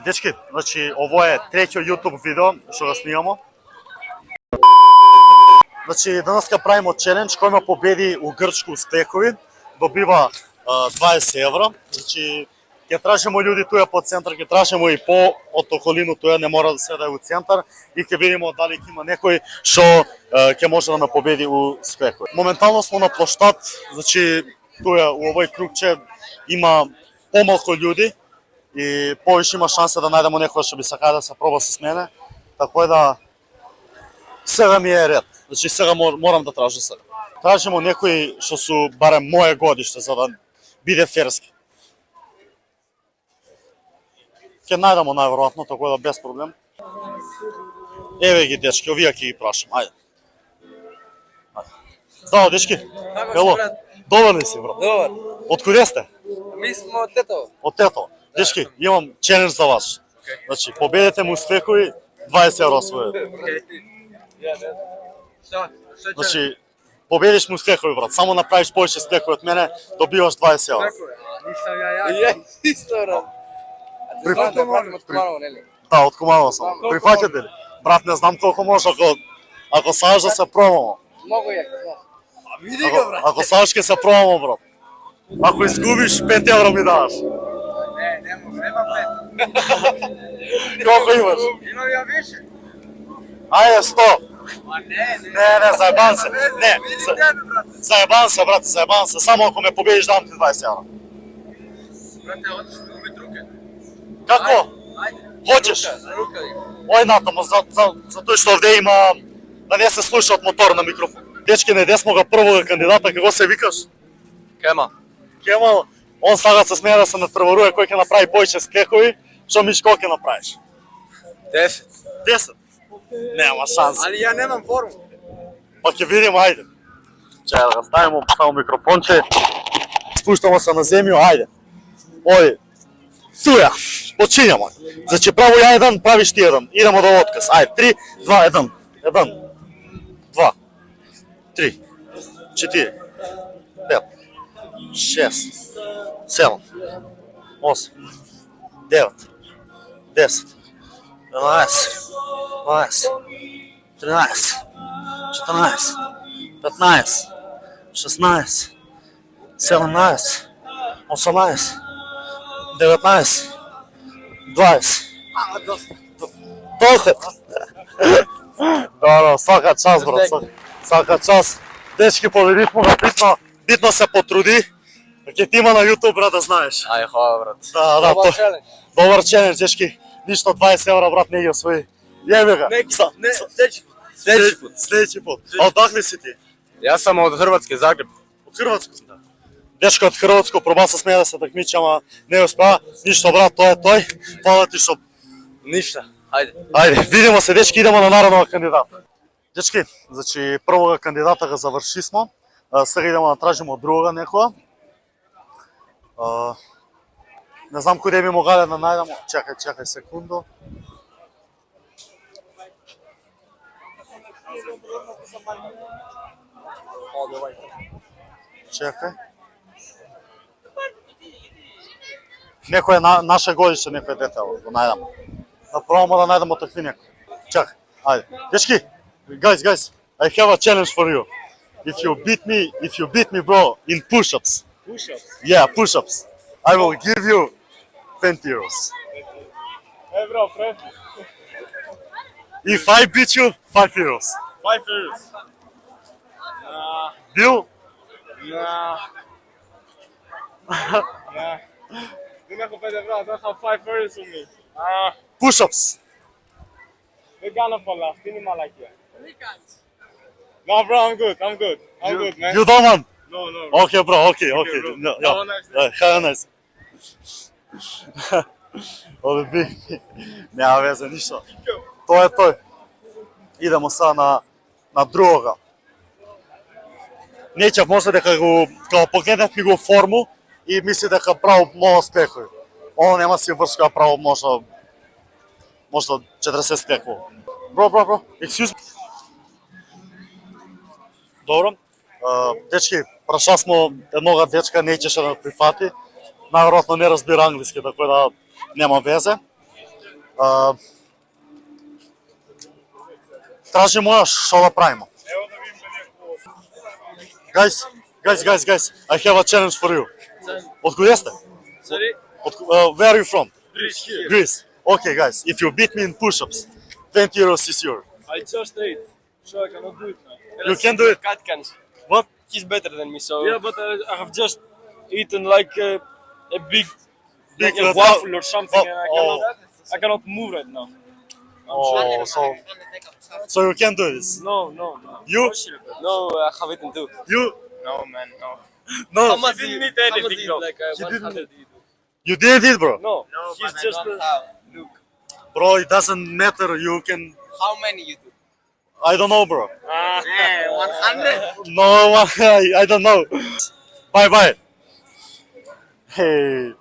Дечки, значи ово е третиот YouTube видео што го снимамо. Значи денеска правиме челендж кој ме победи у грчко успехови, добива 20 евро. Значи ќе тражимо луѓе туја по центар, ќе тражимо и по од околину, туја не мора да се да е у центар и ќе видиме дали ќе има некој што ќе може да ме победи у успехови. Моментално сме на плоштад, значи туја у овој кругче има помалку луѓе и повеќе има шанса да најдемо некој што би сакал да се проба со мене, така да сега ми е ред. Значи сега морам да тражам сега. Тражимо некои што су барем моје годиште за да биде ферски. Ќе најдемо најверојатно, така да без проблем. Еве ги дечки, овие ќе ги прашам. Ајде. Здраво дечки. Ело. Добар ли си, брат? Добар. Од куде сте? Ми сме од Тетово. Од Тетово. Дечки, имам челендж за вас. Значи, победете му успехови 20 евро своје. Значи, победиш му успехови, брат. Само направиш повеќе успехови од мене, добиваш 20 евро. Ништо ја. Исто, брат. Да, од Куманово сам. Прифаќате ли? Брат, не знам колку може, ако сакаш да се пробамо. Многу јако, знаеш. Види го, брат. Ако сакаш ќе се пробамо, брат. Ако изгубиш, 5 евро ми даваш. Не може, нема 5. Колку имаш? Имам ја више. Ајде, 100. Ма не, Не, заебан се. Не, заебан се, брате, заебан се. Само ако ме победиш, дам ти 20 евро. Брате, одиш да убит руке. Како? Хочеш? Рука ви. Ој натаму, за тој што овде има да не се слуша од мотор на микрофон. Дечки, не смо га првога кандидата, како се викаш? Кема. Кемал, он сага се смеја да се надпреварува кој ќе направи повеќе скехови, што мислиш колку ќе направиш? 10. 10? Нема шанс. Али ја немам форму. Па ќе видиме, ајде. Чај да ставимо само микрофонче. Спуштамо се на земју, ајде. Ој, туја, почињамо. Значи право ја еден, правиш ти еден. Идемо до отказ. Ајде, 3, 2, 1. 1, 2, 3, 4, 5, 6, 7, 8, 9, 10, 11, 12, 13, 14, 15, 16, 17, 18, 19, 20. Толку. Добро, свака час, брат, свака час. Дечки, победивме го, битно се потруди. Ќе ти има на YouTube, брат, да знаеш. Ај, хвала, брат. Да, Добар челендж. Добар челендж, дечки. Ништо 20 евро, брат, не ги освои. Јеби га. Следеќи пат. А одакle си ти? Јас сам од Хрватски, Загреб. Од Хрватско? Да. Дечко од Хрватско, проба се смеја да се такмичи, ама не успеа. Ништо, брат, тоа е тој. Фала ти што... Ништа. Ајде. Ајде, видимо се, дечки, идемо на нареднова кандидата. Дечки, значи, првога кандидата го заврши смо. Сега идемо да тражимо од другога некоја. Не знам куде би могале да најдемо. Чекај секунду. Чекај. Некој е наше годиште, некој е дете, го најдемо. Да пробамо да најдемо такви некој. Чекај, ајде. Дечки, guys, I have a challenge for you. If you beat me, bro, in push-ups. Push-ups? Yeah, push-ups. I will give you 20 euros. Hey, bro, friend. If I beat you, 5 euros. 5 euros. Nah. Deal? Nah. Nah. Doe nog een beetje, bro. Dan gaan 5 euros om me. Push-ups. We gaan er van last. Niet maar like you. No, bro, I'm good, man. You don't want? No. Okay, bro, okay. bro. No, Have a nice day. Have a nice. Овде би, нема везе ништо. Тоа е тој. Идемо сега на другога. Нечев може дека кога погледнав ми го форму и мисли дека право многу спехови. Оно нема си вршка право може 40 спехови. Бро, excuse me. Добро. Дечки, прашав смо еднога дечка, не ќеше да прифати. Најверојатно не разбира англиски, така да нема везе. Тражи можеш што да правиме. Guys, I have a challenge for you. Од каде сте? Sorry? Where are you from? Greece here. Greece. Okay, guys, if you beat me in push-ups, 20 euros is yours. I just ate, so I cannot do it now. You can do it. Cat can. What? He's better than me, so. Yeah, but I have just eaten like a big like a waffle or something, and I cannot move right now. Oh, so you can do this. No. You? No, I have eaten too. You? No, man, no. No. He didn't eat anything, bro. Like He didn't 100 You did it, bro. No, he's just look. Bro, it doesn't matter. You can. How many you do? I don't know, bro. 100? No, I don't know. Bye. Хей,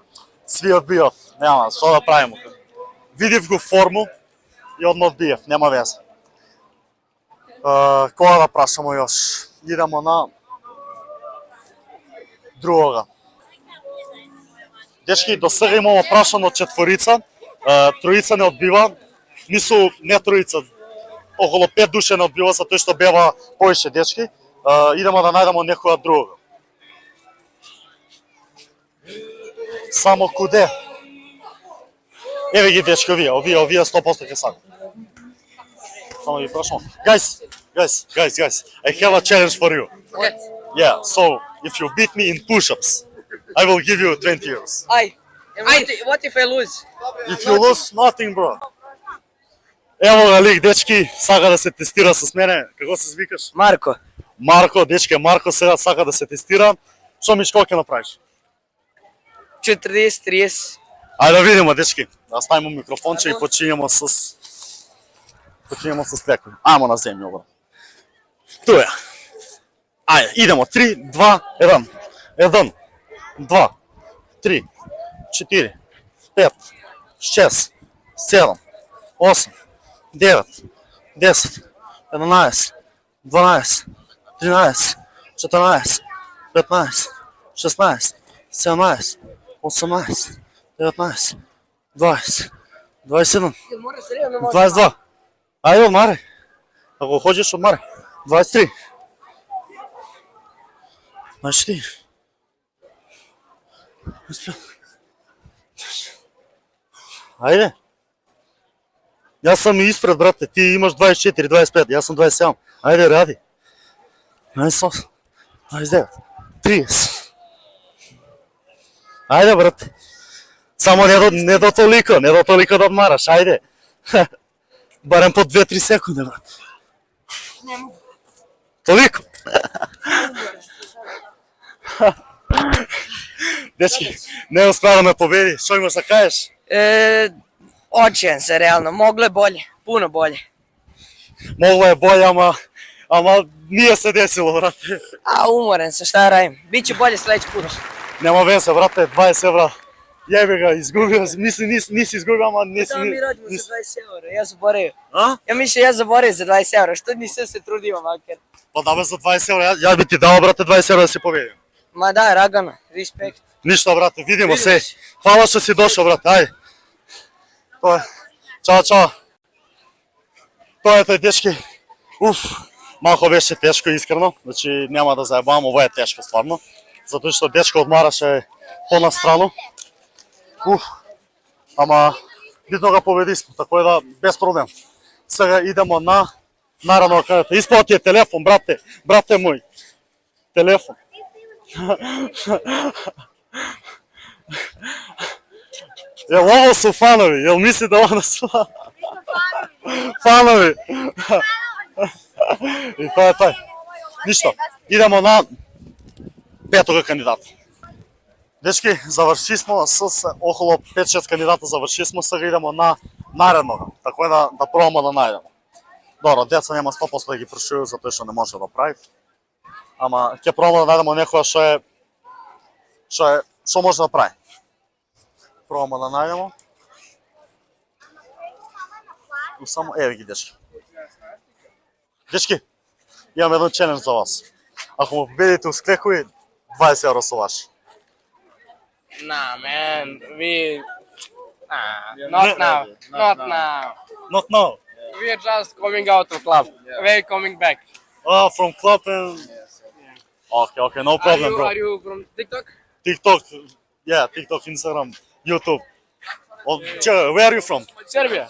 сви одбиов. Нема, што да правиме? Видив го форму и одма одбиев, нема веза. Кога да прашамо још? Идемо на другога. Дечки, до сега имamo прашано четворица, троица не одбива, нису не троица, околу 5 души не одбива, затоа што бева повеќе дечки. Идемо да најдемо некоја друга. Само куде? Еве ги дечки, овие 100% ќе сакат. Само ги прашам. Guys, I have a challenge for you. Okay. Yeah, so if you beat me in push-ups, I will give you 20 euros. What if I lose? If you lose, nothing, bro. Ево га лик, дечки, сака да се тестира с мене. Како се викаш? Марко. Марко, дечки, Марко сега сака да се тестира. Што Мишко ќе направиш? 40-30. Ајде да видиме, дечки. Да ставиме микрофонче и почињемо с лекој. Ајмо на земја, бро. Туја. Ајде, идемо. 3, 2, 1. 1, 2, 3, 4, 5, 6, 7, 8, 9, 10, 11, 12, 13, 14, 15, 16, 17, 18, 19, 20, 21, 22. Ајде, одмари. Ако хоđеш, одмари. 23. 24. Ајде. Јас сам и испред, брате. Ти имаш 24, 25, јас сам 27. Ајде, ради. 28, 29, 30. Ајде, брате. Само не до толико да одмараш, ајде. Барем по 2-3 секунди, брате. Толико? Дечки, не успеа да ме победи. Што имаш да кажеш? Очен се, реално. Могло е болje. Puno bolje. Могло е болje, ама nije се десило, брате. Umoren sam, šta radim? Biće bolje sledeći put. Нема везе, брате, 20 евра. Јебе га, изгубил, мисли ниси изгубил, ама не си... Da mi radimo za 20 eura, ja zaboravio. А? Ja mislim, ja zaboravio za 20 eura, što nisam se trudio makar. Па да бе за 20 евра, ја би ти дал, брате, 20 евра да си победил. Ma da, Ragana, respekt. Ништо, брате, видимо се. Фала што си дошол, брате, ајде. Тоа е. Чао. Тоа е тој, дечки. Малко беше тешко, искрено. Значи, нема да заебавам, ова е тешко, стварно. Затоа што дечко одмараше понастрано. Ама, битно ga победисмо, тако е да, без проблем. Сега идемо на наравно кајата. Испао ти е телефон, брате мој. Телефон. Јел ово су фанови, јел мисли да ово су фанови. И тоа е тој. Ништо, идемо на петога кандидат. Дечки, завршисмо с околу 5-6 кандидата, завршисмо, сега идемо на нареднога, тако е да пробаме да најдемо. Добро, деца нема 100% да ги прошуju, затоа што не може да прави. Ама ќе пробаме да најдемо некоја што може да прави. Пробаме да најдемо. Само еве ги, дечки. Дечки, имам еден челендж за вас. Ако му победите усклекови, 20 евро со ваш. Nah, man, Not now. Not now. Not now. We are just coming out of club. We're coming back. Oh, from club and... Okay, no problem, bro. Are you from TikTok? TikTok, yeah, TikTok, Instagram, YouTube. Where are you from? Serbia.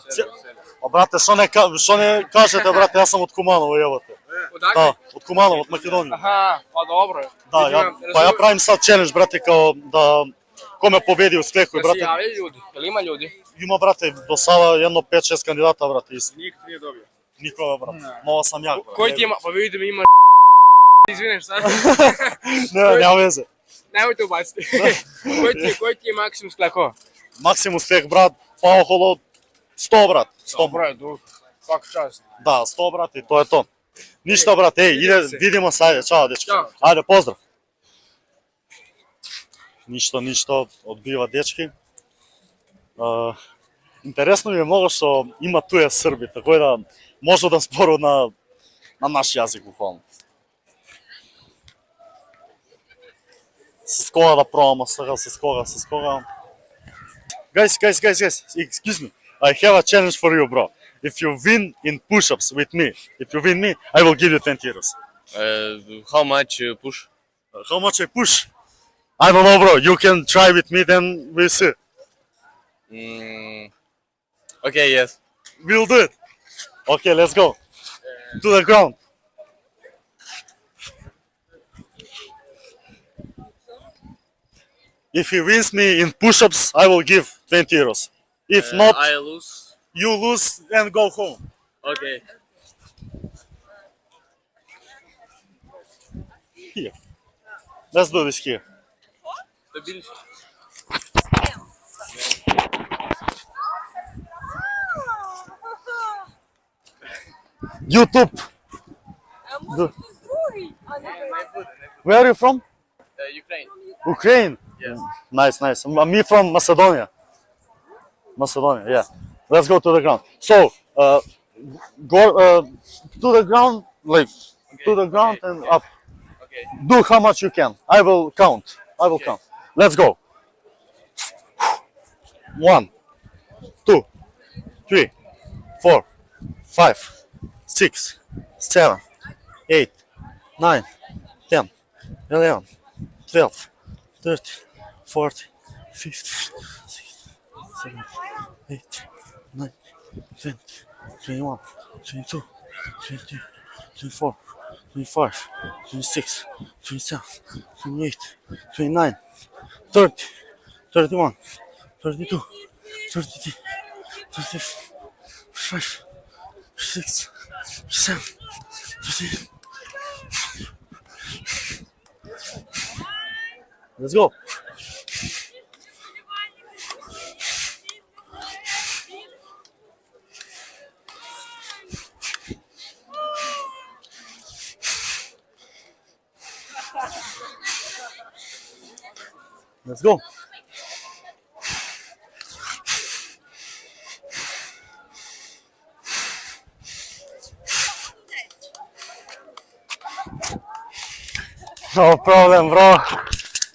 Брате, што не кажете, брате, јас сум од Куманово, јебате. Да, од Куманово, од Македонија. Аха, па добро. Да, ја правим сад челендж, брате, као да коме победи од Склекој, Да се брате. јави луѓе. Или има луѓе? Има, брате, до сада едно 5-6 кандидата, брате, исто. Никто не добија. Никога, брате. Нова сам јак, брате. Кој ти има? Па видите ми има извинеш сад. Не, няма везе. Немојте убаците. Кој ти е Максим Склеко? Максимум Склек, брат, па околу 100, брат. 100, Добро е, дух. Свака част. Да, 100, брат, и тоа е то. Ништо, брат, иде, видимо се, ајде, чао, дечко. Чао. Ајде, поздрав. Ништо, одбива дечки. Интересно ми е многу што има туе срби, така да може да збору на наш јазик, буквално. С кога да пробаме сега, с кога. Guys, excuse me. I have a challenge for you, bro. If you win in push-ups with me, I will give you 20 euros. How much push? How much I push? I don't know, bro. You can try with me, then we'll see. Okay, yes. We'll do it. Okay, let's go. To the ground. If he wins me in push-ups, I will give 20 euros. If not, I lose. you lose and go home. Okay. Here. Let's do this here. YouTube. Where are you from? Ukraine. Ukraine. Yes. Nice. Me from Macedonia. Yeah. Let's go to the ground. So, go to the ground, like to the ground and up. Okay. Do how much you can. I will count. Count. Let's go. 1, 2, 3, 4, 5, 6, 7, 8, 9, 10, 11, 12, 13, 14, 15, 16, 17, 18, 19, 20, 21, 22, 23, 24, 25, 26, 27, 28, 29, 30, 31, 32, 33, 34, 35, 36, 37, 38. Let's go. Let's go. No problem, bro.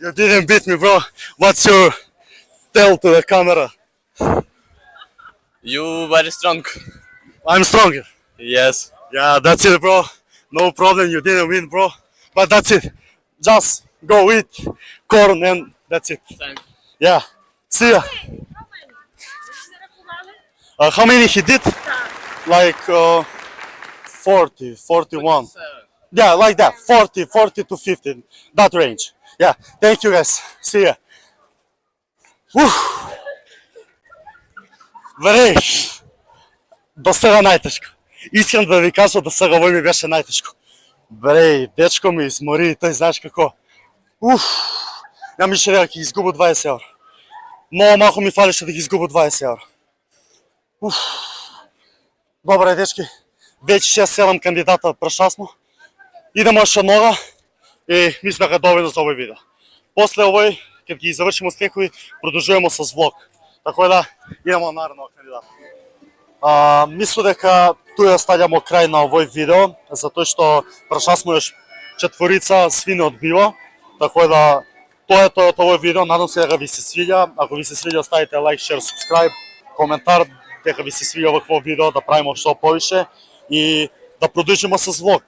You didn't beat me, bro. What's your tell to the camera? You very strong. I'm stronger. Yes. Yeah, that's it, bro. No problem, you didn't win, bro. But that's it. Just go eat corn and that's it. Thanks. Yeah. See ya. How many he did? Like 40, 41. Yeah, like that. 40 to 50. That range. Yeah. Thank you, guys. See ya. Вареј, до сега најтешко. Искам да ви кажам, до сега овој ми беше најтешко. Бреј, дечко ми измори и тој знаеш како. Ја мислев дека ќе изгубам 20 евра. Много малку ми фалеше да ги изгубам 20 евра. Добре, дечки, веќе 6-7 кандидата прошасмо. Идемо още нога и мислам дека доволно за овој видео. После овој, кога ги завршимо стекови, продолжуваме с влог. Така да, идемо на наредnog кандидата. Мислам дека туја ставаме крај на овој видео, затоа што прошасмо још четворица свине од биво, така да Тоа е тоа од овој видео, надам се дека ви се свиѓа. Ако ви се свиѓа, ставите лайк, шер, субскрайб, коментар дека ви се свиѓа вакво видео, да правиме што повише и да продолжиме со влог.